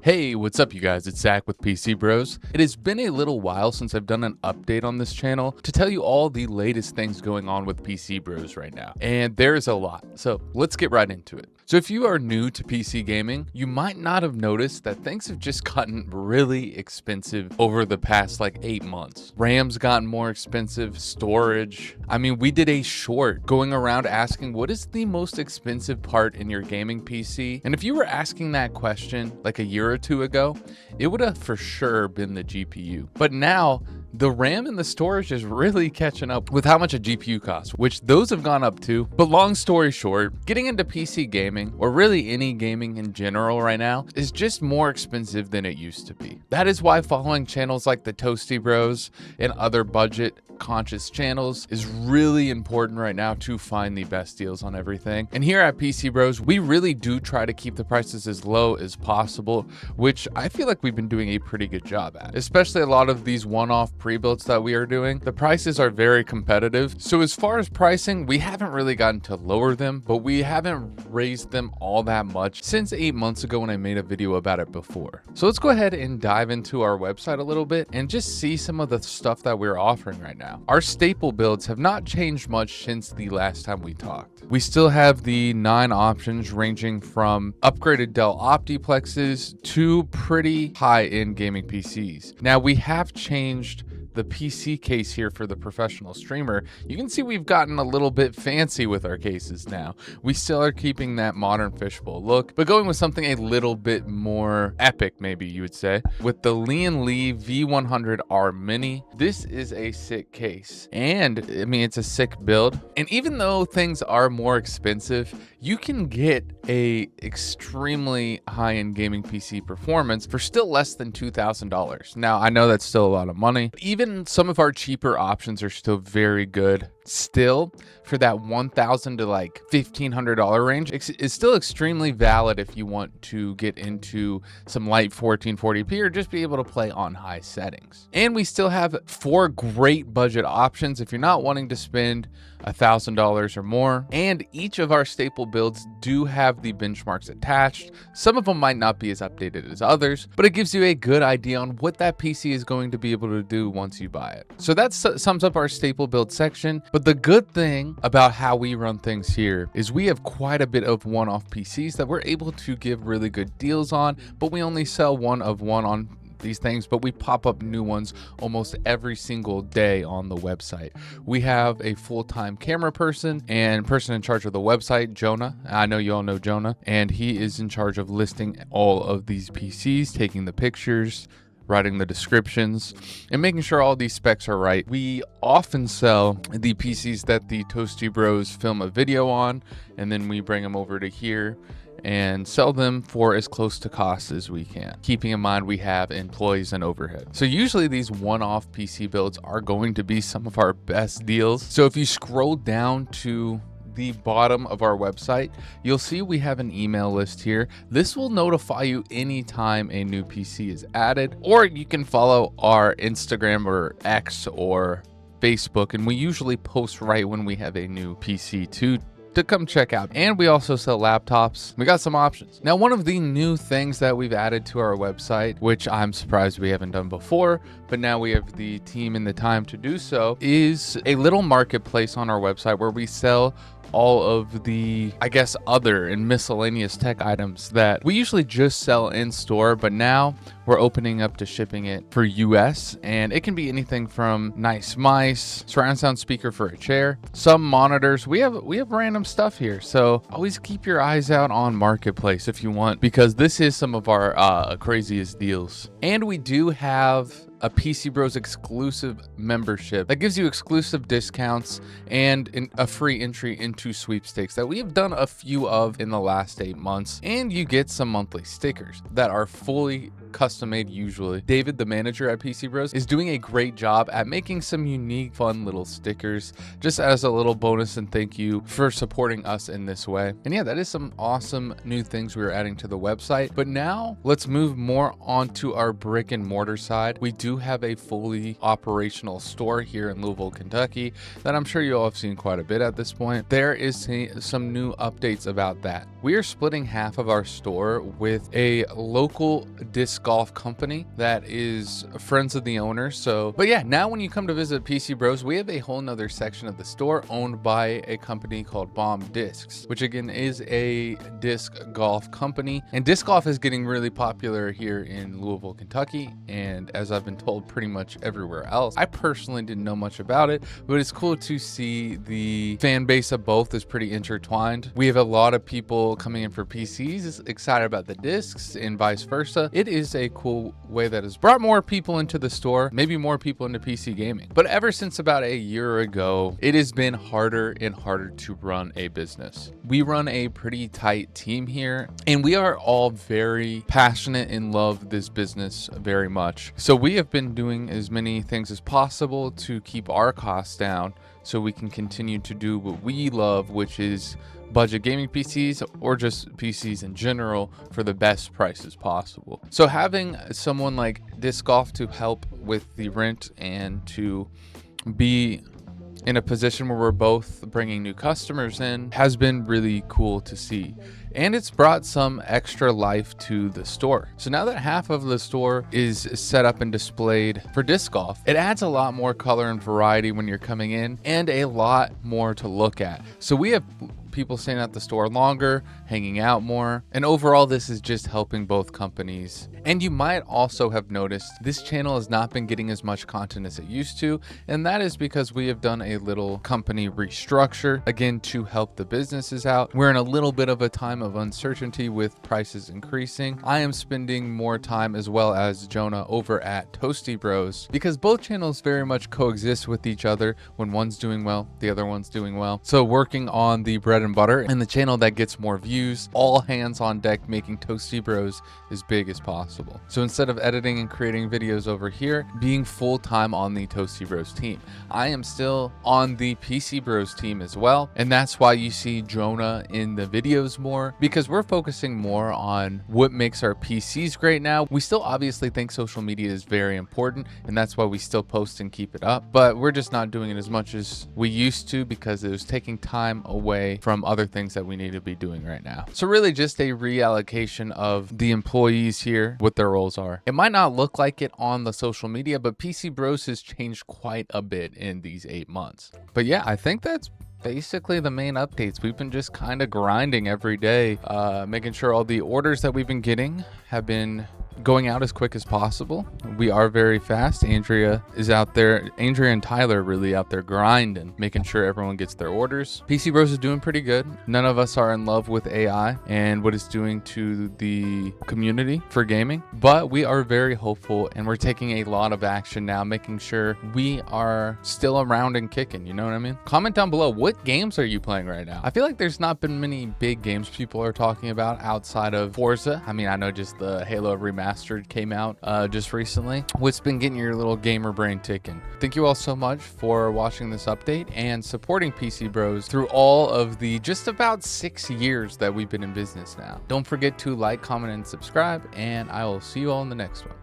Hey, what's up you guys? It's Zach with PCBros. It has been a little while since I've done an update on this channel to tell you all the latest things going on with PCBros right now. And there's a lot, so let's get right into it. So if you are new to PC gaming, you might not have noticed that things have just gotten really expensive over the past like 8 months. RAM's gotten more expensive, storage. I mean, we did a short going around asking what is the most expensive part in your gaming PC? And if you were asking that question like a year or two ago, it would have for sure been the GPU. But now, the RAM and the storage is really catching up with how much a GPU costs, which those have gone up too. But long story short, getting into PC gaming, or really any gaming in general right now, is just more expensive than it used to be. That is why following channels like the ToastyBros and other budget conscious channels is really important right now to find the best deals on everything. And here at PCBros, we really do try to keep the prices as low as possible, which I feel like we've been doing a pretty good job at. Especially a lot of these one-off pre-builds that we are doing, the prices are very competitive. So as far as pricing, we haven't really gotten to lower them, but we haven't raised them all that much since 8 months ago when I made a video about it before. So let's go ahead and dive into our website a little bit and just see some of the stuff that we're offering right now. Our staple builds have not changed much since the last time we talked. We still have the 9 options ranging from upgraded Dell Optiplexes to pretty high-end gaming PCs. Now we have changed the PC case here for the professional streamer. You can see we've gotten a little bit fancy with our cases now. We still are keeping that modern fishbowl look, but going with something a little bit more epic, maybe you would say, with the Lee V100R Mini. This is a sick case, and I mean, it's a sick build. And even though things are more expensive, you can get a extremely high-end gaming PC performance for still less than $2,000. Now, I know that's still a lot of money. Even some of our cheaper options are still very good. Still, for that $1,000 to like $1,500 range, is still extremely valid if you want to get into some light 1440p or just be able to play on high settings. And we still have 4 great budget options if you're not wanting to spend $1,000 or more. And each of our staple builds do have the benchmarks attached. Some of them might not be as updated as others, but it gives you a good idea on what that PC is going to be able to do once you buy it. So that sums up our staple build section. But the good thing about how we run things here is we have quite a bit of one-off PCs that we're able to give really good deals on, but we only sell one of one on these things, but we pop up new ones almost every single day on the website. We have a full-time camera person and person in charge of the website, Jonah. I know you all know Jonah, and he is in charge of listing all of these PCs, taking the pictures, writing the descriptions, and making sure all these specs are right. We often sell the PCs that the ToastyBros film a video on, and then we bring them over to here and sell them for as close to cost as we can, keeping in mind we have employees and overhead. So usually these one-off PC builds are going to be some of our best deals. So if you scroll down to the bottom of our website, you'll see we have an email list here. This will notify you anytime a new PC is added, or you can follow our Instagram or X or Facebook, and we usually post right when we have a new PC to come check out. And we also sell laptops. We got some options. Now, one of the new things that we've added to our website, which I'm surprised we haven't done before, but now we have the team and the time to do so, is a little marketplace on our website where we sell all of the, I guess, other and miscellaneous tech items that we usually just sell in store, but now we're opening up to shipping it for US, and it can be anything from nice mice, surround sound speaker for a chair, some monitors. We have random stuff here, so always keep your eyes out on Marketplace if you want, because this is some of our craziest deals. And we do have a PCBros exclusive membership that gives you exclusive discounts and a free entry into sweepstakes that we have done a few of in the last 8 months. And you get some monthly stickers that are fully custom made usually. David, the manager at PCBros, is doing a great job at making some unique, fun little stickers just as a little bonus and thank you for supporting us in this way. And yeah, that is some awesome new things we're adding to the website. But now let's move more onto our brick and mortar side. We do do have a fully operational store here in Louisville, Kentucky that I'm sure you all have seen quite a bit at this point. There is some new updates about that. We are splitting half of our store with a local disc golf company that is friends of the owner. But yeah, now when you come to visit PC Bros, we have a whole nother section of the store owned by a company called Bomb Discs, which again is a disc golf company. And disc golf is getting really popular here in Louisville, Kentucky, and as I've been told, pretty much everywhere else. I personally didn't know much about it, but it's cool to see the fan base of both is pretty intertwined. We have a lot of people coming in for PCs excited about the discs and vice versa. It is a cool way that has brought more people into the store, maybe more people into PC gaming. But ever since about a year ago, it has been harder and harder to run a business. We run a pretty tight team here, and we are all very passionate and love this business very much. So we have been doing as many things as possible to keep our costs down so we can continue to do what we love, which is budget gaming PCs or just PCs in general for the best prices possible. So having someone like Disc Golf to help with the rent and to be in a position where we're both bringing new customers in has been really cool to see. And it's brought some extra life to the store. So now that half of the store is set up and displayed for disc golf, it adds a lot more color and variety when you're coming in and a lot more to look at. So we have people staying at the store longer, hanging out more, and overall this is just helping both companies. And you might also have noticed this channel has not been getting as much content as it used to, and that is because we have done a little company restructure, again, to help the businesses out. We're in a little bit of a time of uncertainty with prices increasing. I am spending more time, as well as Jonah, over at ToastyBros, because both channels very much coexist with each other. When one's doing well, the other one's doing well. So working on the bread and butter and the channel that gets more views, all hands on deck, making ToastyBros as big as possible. So instead of editing and creating videos over here, being full-time on the ToastyBros team. I am still on the PCBros team as well, and that's why you see Jonah in the videos more, because we're focusing more on what makes our PCs great now. We still obviously think social media is very important, and that's why we still post and keep it up, but we're just not doing it as much as we used to because it was taking time away from other things that we need to be doing right now. So really just a reallocation of the employees here, what their roles are. It might not look like it on the social media, but PC Bros has changed quite a bit in these 8 months. But yeah, I think that's basically the main updates. We've been just kind of grinding every day, making sure all the orders that we've been getting have been going out as quick as possible. We are very fast. Andrea and Tyler are really out there grinding, making sure everyone gets their orders. PC Bros is doing pretty good. None of us are in love with AI and what it's doing to the community for gaming, but we are very hopeful and we're taking a lot of action now, making sure we are still around and kicking, you know what I mean? Comment down below, what games are you playing right now? I feel like there's not been many big games people are talking about outside of Forza. I mean, I know just the Halo Remastered came out just recently. What's been getting your little gamer brain ticking? Thank you all so much for watching this update and supporting PC Bros through all of the just about 6 years that we've been in business now. Don't forget to like, comment, and subscribe, and I will see you all in the next one.